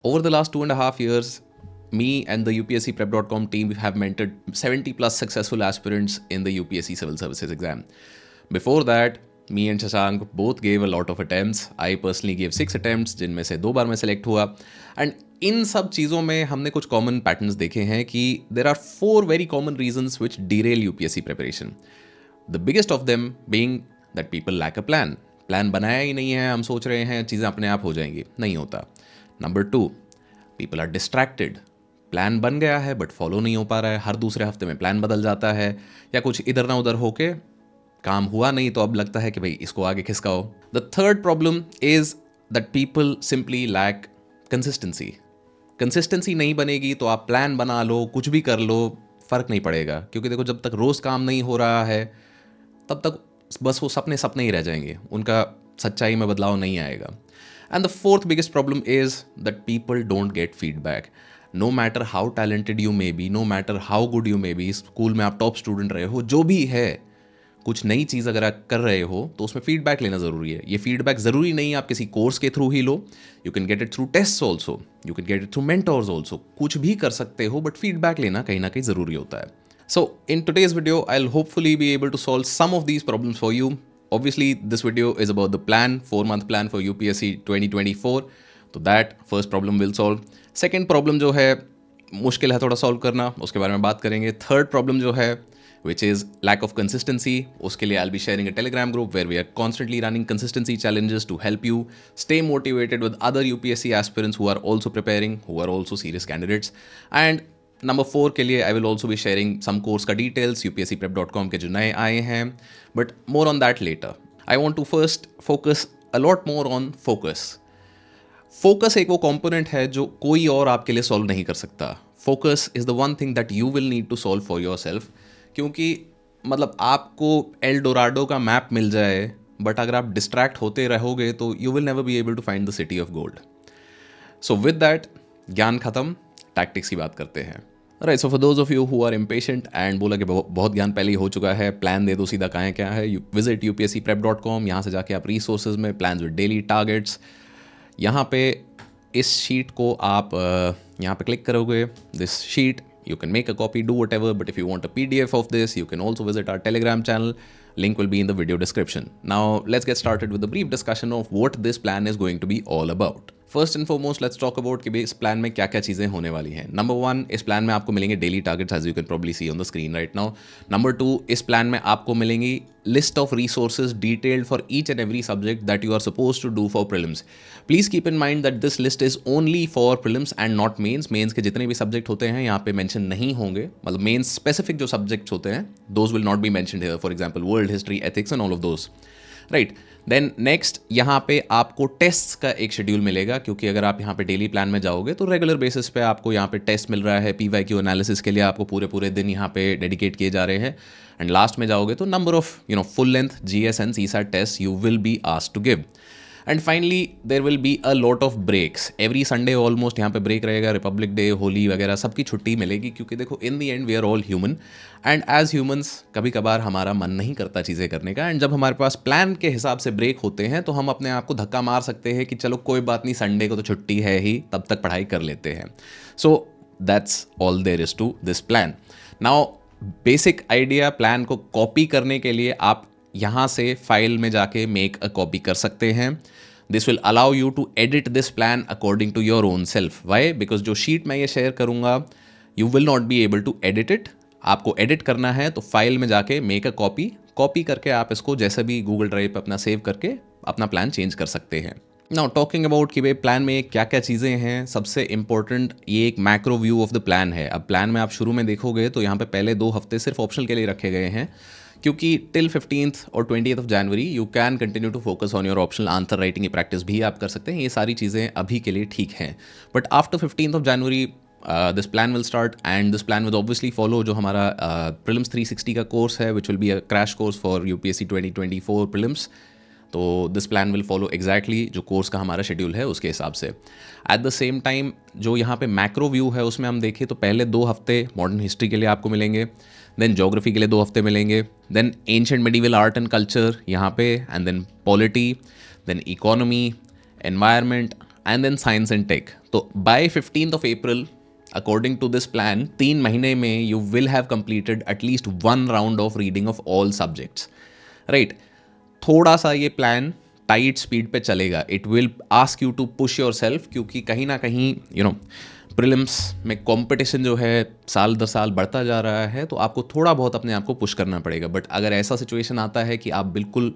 Over the last 2.5 years, me and the UPSCPrep.com team have mentored 70 plus successful aspirants in the UPSC Civil Services exam. Before that, me and Shashank both gave a lot of attempts. I personally gave 6 attempts, जिनमें से 2 बार मैं select हुआ. And इन सब चीज़ों में हमने कुछ common patterns देखे हैं कि there are 4 very common reasons which derail UPSC preparation. The biggest of them being that people lack a plan. Plan बनाया ही नहीं है, हम सोच रहे हैं चीज़ें अपने आप हो जाएंगी, नहीं होता. Number 2, people are distracted. Plan बन गया है बट फॉलो नहीं हो पा रहा है, हर दूसरे हफ्ते में प्लान बदल जाता है या कुछ इधर ना उधर होके काम हुआ नहीं तो अब लगता है कि भाई इसको आगे खिसकाओ. The third problem is that people simply lack consistency. Consistency नहीं बनेगी तो आप प्लान बना लो, कुछ भी कर लो, फ़र्क नहीं पड़ेगा, क्योंकि देखो जब तक रोज़ काम नहीं हो रहा है तब तक बस वो सपने सपने ही रह जाएंगे, उनका सच्चाई में बदलाव नहीं आएगा. And the fourth biggest problem is that people don't get feedback. No matter how talented you may be, no matter how good you may be, school में आप टॉप स्टूडेंट रहे हो, जो भी है, कुछ नई चीज़ अगर आप कर रहे हो तो उसमें फीडबैक लेना ज़रूरी है. ये फीडबैक ज़रूरी नहीं आप किसी कोर्स के थ्रू ही लो. You can get it through test also, you can get it through mentors also. कुछ भी कर सकते हो बट फीडबैक लेना कहीं ना कहीं ज़रूरी होता है. So in today's video, I'll hopefully be able to solve some of these problems for you. Obviously, this video is about the plan, 4-month plan for UPSC 2024. तो that first problem will solve. Second problem जो है मुश्किल है थोड़ा solve करना, उसके बारे में बात करेंगे. Third problem जो है which is lack of consistency. उसके लिए I'll be sharing a Telegram group where we are constantly running consistency challenges to help you stay motivated with other UPSC aspirants who are also preparing, who are also serious candidates. And number 4 के लिए I will also be sharing some course का details UPSCPrep.com के जो नए आए हैं, but more on that later. I want to first focus a lot more on focus. Focus एक वो कॉम्पोनेंट है जो कोई और आपके लिए सॉल्व नहीं कर सकता. Focus is the one thing that you will need to solve for yourself. क्योंकि मतलब आपको एल डोराडो का मैप मिल जाए बट अगर आप डिस्ट्रैक्ट होते रहोगे तो you will never be able to find the city of gold. So with that ज्ञान खत्म, टैक्टिक्स की बात करते हैं. Right, so for those of you who are impatient and बोला कि बहुत ज्ञान पहले ही हो चुका है, प्लान दे दो सीधा, कहाँ क्या है, विजिट UPSCPrep.com. यहाँ से जाके आप रिसोर्सेज में प्लान्स विद डेली टारगेट्स, यहाँ पे इस शीट को आप यहाँ पे क्लिक करोगे, this sheet you can make a copy, do whatever, but if you want a PDF of this, you can also visit our Telegram channel. Link will be in the video description. Now let's get started with a brief discussion of what this plan is going to be all about. First and foremost let's talk about कि भाई इस plan में क्या क्या चीज़ें होने वाली हैं. नंबर 1, इस प्लान में आपको मिलेंगे daily targets as you can probably see on the screen right now. Number 2, इस प्लान में आपको मिलेंगी list of resources detailed for each and every subject that you are suppose to do for prelims. Please keep in mind that this list is only for prelims and not mains. Mains के जितने भी subject होते हैं यहाँ पे mention नहीं होंगे, मतलब मेन्स स्पेसिफिक जो सब्जेक्ट्स होते हैं those will not be mentioned here, for example world history, ethics and all of those. Right, then next यहाँ पे आपको टेस्ट का एक शेड्यूल मिलेगा, क्योंकि अगर आप यहाँ पे डेली प्लान में जाओगे तो रेगुलर बेसिस पे आपको यहाँ पे टेस्ट मिल रहा है. PYQ एनालिसिस के लिए आपको पूरे पूरे दिन यहाँ पे डेडिकेट किए जा रहे हैं. एंड लास्ट में जाओगे तो number of full length GS and CSAT test you will be asked to give. And finally there will be a lot of breaks. Every Sunday almost यहाँ पे ब्रेक रहेगा. रिपब्लिक डे, होली वगैरह सबकी छुट्टी मिलेगी, क्योंकि देखो in the end we are all human and as humans कभी कभार हमारा मन नहीं करता चीज़ें करने का. एंड जब हमारे पास प्लान के हिसाब से ब्रेक होते हैं तो हम अपने आप को धक्का मार सकते हैं कि चलो कोई बात नहीं, संडे को तो छुट्टी है ही, तब तक पढ़ाई कर लेते हैं. So that's all there is to this plan. Now basic idea, plan को कॉपी करने के लिए आप यहाँ से फाइल में जाके मेक अ कॉपी कर सकते हैं. This will allow you to edit this plan according to your own self. Why? Because जो शीट मैं ये शेयर करूँगा you will not be able to edit it. आपको एडिट करना है तो फाइल में जाके मेक अ कॉपी करके आप इसको जैसे भी गूगल ड्राइव पे अपना सेव करके अपना प्लान चेंज कर सकते हैं. नाउ टॉकिंग अबाउट कि भाई प्लान में क्या क्या चीज़ें हैं, सबसे इंपॉर्टेंट ये एक macro view of the plan है. अब प्लान में आप शुरू में देखोगे तो यहाँ पे पहले 2 हफ्ते सिर्फ ऑप्शनल के लिए रखे गए हैं, क्योंकि टिल 15th और 20th of January you can continue to focus on your optional answer writing की प्रैक्टिस भी आप कर सकते हैं. ये सारी चीज़ें अभी के लिए ठीक हैं, but after 15th of January this plan will start and this plan will obviously follow जो हमारा प्रीलिम्स 360 का कोर्स है, which will be a crash course for UPSC 2024 prelims. तो this plan will follow exactly जो course का हमारा schedule है उसके हिसाब से. एट द सेम टाइम जो यहाँ पे मैक्रो व्यू है उसमें हम देखें तो पहले 2 हफ्ते मॉडर्न हिस्ट्री के लिए आपको मिलेंगे, देन ज्योग्राफी के लिए 2 हफ्ते मिलेंगे, then ancient medieval art and culture यहाँ पे, and then polity, then economy, environment and then science and tech. तो by 15th of April according to this plan 3 महीने में you will have completed at least 1 round of reading of all subjects, right. थोड़ा सा ये plan tight speed पे चलेगा, it will ask you to push yourself, क्योंकि कहीं ना कहीं प्रीलिम्स में कंपटीशन जो है साल दर साल बढ़ता जा रहा है, तो आपको थोड़ा बहुत अपने आप को पुश करना पड़ेगा। बट अगर ऐसा सिचुएशन आता है कि आप बिल्कुल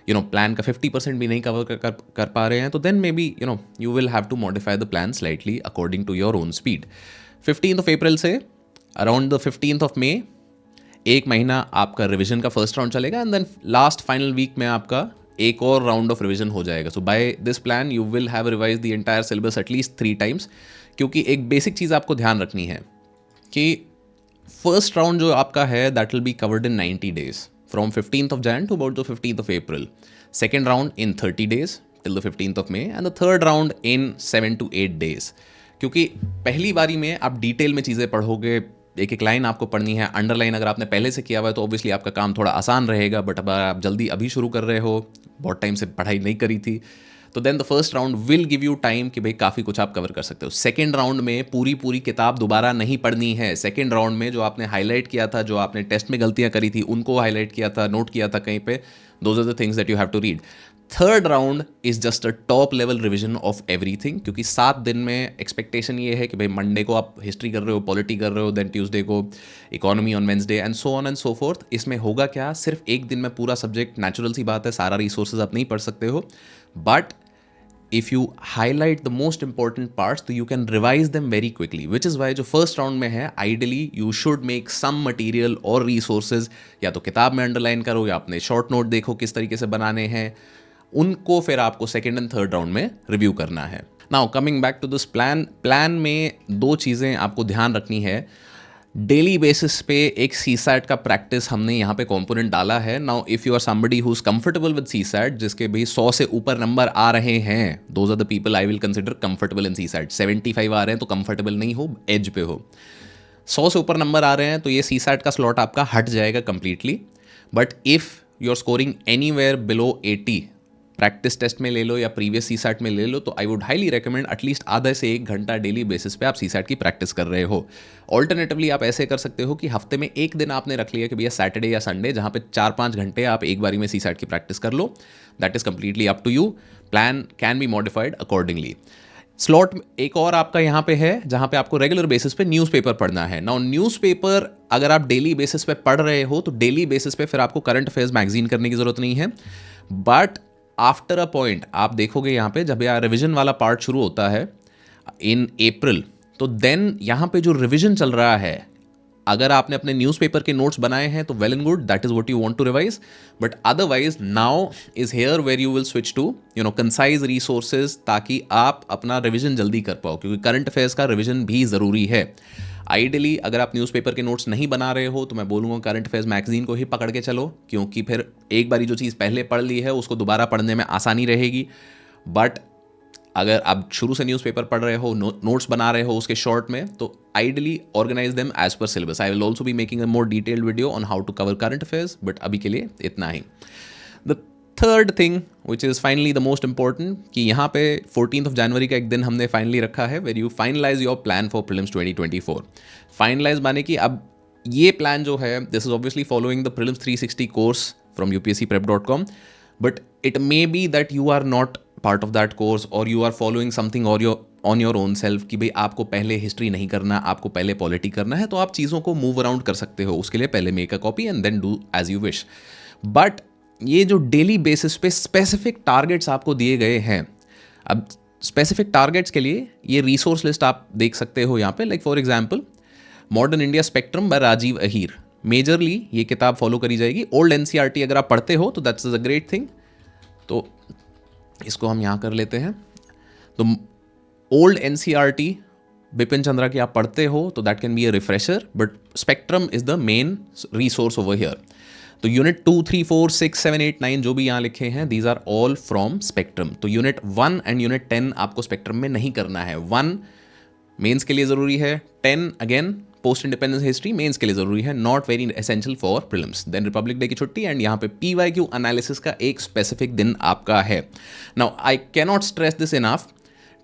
प्लान का 50% भी नहीं कवर कर पा रहे हैं, तो then maybe you will have to modify the plan slightly according to your own speed. 15th of April से around the 15th of May 1 महीना आपका रिविजन का फर्स्ट राउंड चलेगा, and then last final week में आपका एक और round of revision हो जाएगा। So by this plan you will have revise the entire syllabus at least 3 times, क्योंकि एक बेसिक चीज़ आपको ध्यान रखनी है कि फर्स्ट राउंड जो आपका है that will be covered in 90 days from 15th of Jan to about the 15th of April, second round in 30 days till the 15th of May, and the third round in 7 to 8 days। क्योंकि पहली बारी में आप detail में चीज़ें पढ़ोगे, एक एक लाइन आपको पढ़नी है, अंडरलाइन अगर आपने पहले से किया हुआ है तो ऑब्वियसली आपका काम थोड़ा आसान रहेगा। बट अगर आप जल्दी अभी शुरू कर रहे हो, बहुत टाइम से पढ़ाई नहीं करी थी, तो then the first round will give you time कि भाई काफ़ी कुछ आप कवर कर सकते हो। सेकेंड राउंड में पूरी किताब दोबारा नहीं पढ़नी है। सेकेंड राउंड में जो आपने हाईलाइट किया था, जो आपने टेस्ट में गलतियां करी थी, उनको हाईलाइट किया था, नोट किया था कहीं पे, those are the things that you have to read. Third round is just a top level revision of everything, क्योंकि 7 दिन में एक्सपेक्टेशन ये है कि भाई मंडे को आप हिस्ट्री कर रहे हो, पॉलिटी कर रहे हो, देन ट्यूसडे को economy on Wednesday, and so on and so fourth. इसमें होगा क्या, सिर्फ एक दिन में पूरा सब्जेक्ट, नेचुरल सी बात है, सारा रिसोर्सेज आप नहीं पढ़ सकते हो, but if you highlight the most important parts तो you can revise them very quickly, which is why जो first round में है ideally you should make some material और resources, या तो किताब में underline करो या अपने short note देखो किस तरीके से बनाने हैं, उनको फिर आपको second and third round में review करना है। Now coming back to this plan में 2 चीज़ें आपको ध्यान रखनी है। डेली बेसिस पे एक सीसैट का प्रैक्टिस हमने यहाँ पे कंपोनेंट डाला है। Now if you are somebody who is comfortable with CSAT, जिसके भी 100 से ऊपर नंबर आ रहे हैं, those are the people I will consider comfortable in CSAT. 75 आ रहे हैं तो कंफर्टेबल नहीं हो, एज पे हो। 100 से ऊपर नंबर आ रहे हैं तो ये सीसैट का स्लॉट आपका हट जाएगा completely. But if you are scoring anywhere below 80, practice test में ले लो या प्रीवियस सीसैट में ले लो, तो I would highly recommend at least आधा से 1 घंटा डेली बेसिस पे आप सीसैट की प्रैक्टिस कर रहे हो। ऑल्टरनेटिवली आप ऐसे कर सकते हो कि हफ्ते में एक दिन आपने रख लिया कि भैया सैटरडे या संडे, जहाँ पे 4-5 घंटे आप एक बारी में सीसैट की प्रैक्टिस कर लो। That is completely up to you, plan can be modified accordingly. Slot एक और आपका यहाँ पे है जहाँ पे आपको रेगुलर बेसिस पे न्यूज़पेपर पढ़ना है। नाउ न्यूज़पेपर अगर आप डेली बेसिस पे पढ़ रहे हो तो डेली बेसिस पे फिर आपको करंट अफेयर्स मैगजीन करने की ज़रूरत नहीं है। बट आफ्टर अ पॉइंट आप देखोगे यहाँ पे जब यार रिविजन वाला पार्ट शुरू होता है इन अप्रैल, तो देन यहाँ पे जो रिविजन चल रहा है, अगर आपने अपने न्यूज़पेपर के नोट्स बनाए हैं तो well and good, that is what you want to revise. But otherwise now is here where you will switch to concise resources, ताकि आप अपना रिविजन जल्दी कर पाओ, क्योंकि करंट अफेयर्स का रिविजन भी ज़रूरी है। आइडियली अगर आप न्यूज़पेपर के नोट्स नहीं बना रहे हो तो मैं बोलूँगा करंट अफेयर्स मैगजीन को ही पकड़ के चलो, क्योंकि फिर एक बारी जो चीज़ पहले पढ़ ली है उसको दोबारा पढ़ने में आसानी रहेगी। बट अगर आप शुरू से न्यूज़पेपर पढ़ रहे हो, नोट्स बना रहे हो उसके शॉर्ट में, तो ideally organise them as per syllabus. I will also be making a more detailed video on how to cover current affairs, but अभी के लिए इतना ही। The third thing which is finally the most important, कि यहाँ पे 14th of January का एक दिन हमने फाइनली रखा है where you finalise your plan for prelims 2024। Finalise माने कि अब ये प्लान जो है, this is obviously following the prelims 360 course from upscprep.com, but it may be that you are not part of that course और you are following something और on your own self, कि भाई आपको पहले हिस्ट्री नहीं करना, आपको पहले पॉलिटी करना है, तो आप चीज़ों को मूव अराउंड कर सकते हो। उसके लिए पहले make a copy and then do as you wish. But ये जो डेली बेसिस पे स्पेसिफिक टारगेट्स आपको दिए गए हैं, अब स्पेसिफिक टारगेट्स के लिए ये रिसोर्स लिस्ट आप देख सकते हो यहाँ पे। Like for example modern India spectrum by Rajiv Ahir, majorly ये किताब फॉलो करी जाएगी। ओल्ड एनसीईआरटी अगर आप पढ़ते हो तो दैट्स अ ग्रेट थिंग, तो इसको हम यहाँ कर लेते हैं। तो ओल्ड एनसीईआरटी बिपिन चंद्रा की आप पढ़ते हो तो that can be a refresher, but spectrum is the main resource over here. तो यूनिट 2, 3, 4, 6, 7, 8, 9 जो भी यहाँ लिखे हैं, these are all from spectrum. तो यूनिट 1 एंड यूनिट 10 आपको स्पेक्ट्रम में नहीं करना है। 1 मेंस के लिए ज़रूरी है, 10 again post independence history mains के लिए ज़रूरी है, not very essential for prelims. Then republic day की छुट्टी एंड यहाँ पे PYQ एनालिसिस का एक स्पेसिफिक दिन आपका है। Now I cannot stress this enough,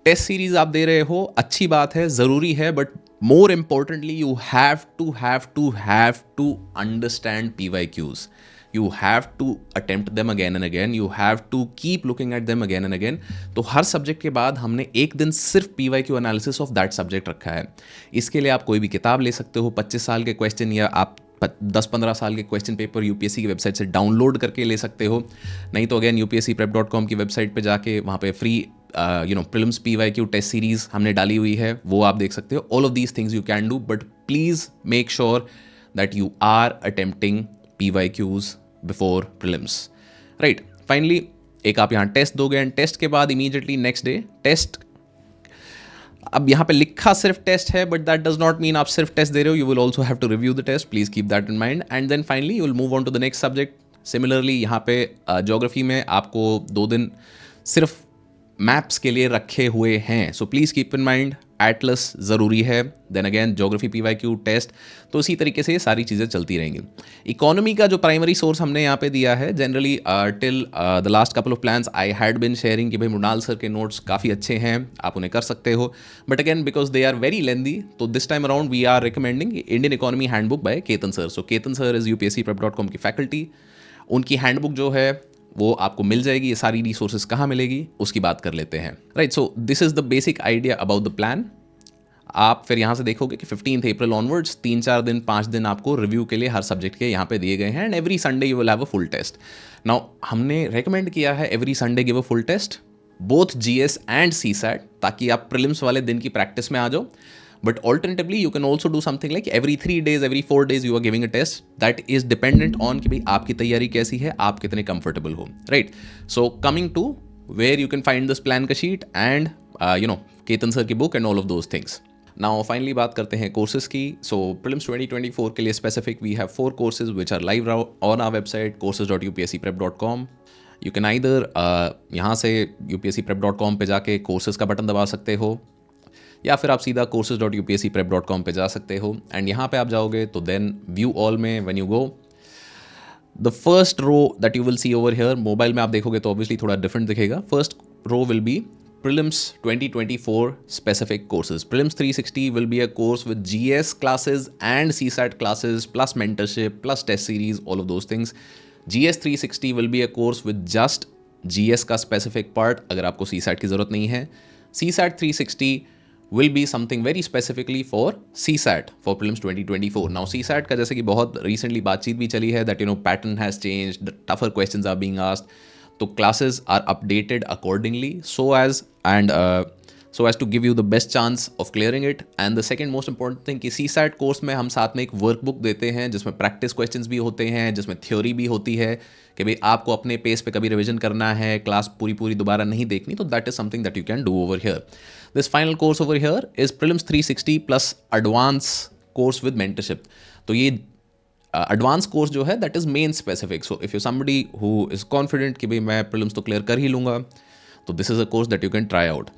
test series आप दे रहे हो, अच्छी बात है, ज़रूरी है, but more importantly you have to understand PYQs. You have to attempt them again and again. You have to keep looking at them again and again. तो हर सब्जेक्ट के बाद हमने एक दिन सिर्फ PYQ analysis of that subject रखा है. इसके लिए आप कोई भी किताब ले सकते हो, 25 साल के क्वेश्चन या आप 10-15 साल के क्वेश्चन पेपर यूपीएससी की वेबसाइट से डाउनलोड करके ले सकते हो. नहीं तो अगेन upscprep.com की वेबसाइट पे जाके वहाँ पे free prelims PYQ test series हमने डाली हुई है, वो आप देख सकते हो. All of these things you can do, but please make sure that you are attempting PYQs before prelims. Right, finally एक आप यहाँ टेस्ट दोगे एंड टेस्ट के बाद इमीडिएटली नेक्स्ट डे टेस्ट. अब यहाँ पे लिखा सिर्फ टेस्ट है, but that does not mean आप सिर्फ टेस्ट दे रहे हो. You will also have to review the test, please keep that in mind. And then finally you will move on to the next subject. Similarly यहाँ पे geography में आपको 2 दिन सिर्फ मैप्स के लिए रखे हुए हैं, so please keep in mind atlas ज़रूरी है. Then again geography PYQ test. तो इसी तरीके से ये सारी चीज़ें चलती रहेंगी. इकोनॉमी का जो प्राइमरी सोर्स हमने यहाँ पे दिया है, generally till the last couple of plans I had been sharing कि भाई मृणाल सर के नोट्स काफ़ी अच्छे हैं, आप उन्हें कर सकते हो. But again because they are very lengthy, तो this time around we are recommending Indian economy handbook by Ketan sir. So Ketan sir is upscprep.com की फैकल्टी. उनकी हैंडबुक जो है वो आपको मिल जाएगी. ये सारी रिसोर्सेज कहाँ मिलेगी उसकी बात कर लेते हैं. Right, so this is the basic idea about the plan. आप फिर यहाँ से देखोगे कि 15 अप्रैल ऑनवर्ड्स 3-4 दिन 5 दिन आपको रिव्यू के लिए हर सब्जेक्ट के यहाँ पे दिए गए हैं. And every Sunday you will have a full test. Now हमने रेकमेंड किया है every Sunday give a full test, both GS and CSAT, ताकि आप प्रीलिम्स वाले दिन की प्रैक्टिस में आ जाओ. But alternatively, you can also do something like every 3 days, every 4 days you are giving a test. That is dependent on कि भाई आपकी तैयारी कैसी है, आप कितने comfortable हो. Right? So coming to where you can find this plan का sheet and Ketan sir की book and all of those things. Now finally बात करते हैं courses की. So prelims 2024 के लिए specific we have 4 courses which are live on our website courses.upscprep.com. You can either यहाँ से upscprep.com पे जाके courses का बटन दबा सकते हो, या फिर आप सीधा courses.upscprep.com पे जा सकते हो. एंड यहाँ पे आप जाओगे तो देन व्यू ऑल में when you go, the first row that you will see over here, mobile में आप देखोगे तो ऑब्वियसली थोड़ा डिफरेंट दिखेगा. First row will be prelims 2024 specific courses. Prelims 360 will be a course with GS classes and CSAT classes plus mentorship plus test series, all of those things. GS 360 will be a course with just GS का specific part, अगर आपको CSAT की ज़रूरत नहीं है. CSAT 360 will be something very specifically for CSAT for prelims 2024. Now CSAT का जैसे कि बहुत recently बातचीत भी चली है that pattern has changed, the tougher questions are being asked. तो classes are updated accordingly so as to give you the best chance of clearing it. And the second most important thing कि CSAT course में हम साथ में एक workbook देते हैं जिसमें प्रैक्टिस क्वेश्चंस भी होते हैं, जिसमें थ्योरी भी होती है कि भाई आपको अपने पेस पे कभी रिवीजन करना है, क्लास पूरी दोबारा नहीं देखनी, तो that is something that you can do over here. This final course over here is prelims 360 plus advance course with mentorship. तो ये एडवांस कोर्स जो है that is main specific. So if you somebody who is confident कि भाई मैं prelims तो clear कर ही लूँगा, तो this is a course that you can try out.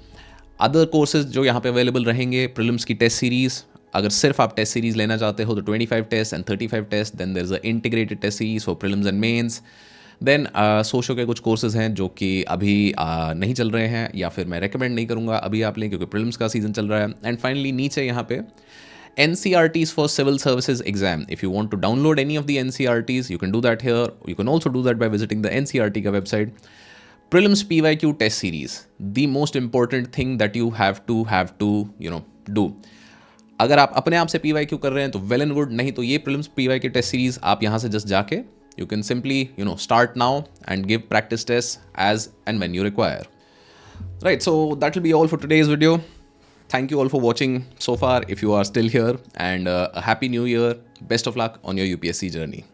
Other courses जो यहाँ पे अवेलेबल रहेंगे, प्रीलिम्स की टेस्ट सीरीज, अगर सिर्फ आप टेस्ट सीरीज लेना चाहते हो तो 25 test and 35 test. Then there is a integrated test series for prelims and mains. Then सोशो के कुछ कोर्सेज हैं जो कि अभी नहीं चल रहे हैं, या फिर मैं रेकमेंड नहीं करूँगा अभी आप लें क्योंकि प्रीलिम्स का सीजन चल रहा है. एंड फाइनली नीचे यहाँ पे NCRTs for civil services exam. If you want to download any of the NCRTs, you can do that here. You can also do that by visiting the NCRT का website. Prelims PYQ test series, the most important thing that you have to do. अगर आप अपने आप से PYQ कर रहे हैं तो well and good, नहीं तो ये Prelims PYQ test series आप यहाँ से just जाके you can simply start now and give practice tests as and when you require. Right, so that will be all for today's video. Thank you all for watching so far if you are still here, and a happy new year. Best of luck on your UPSC journey.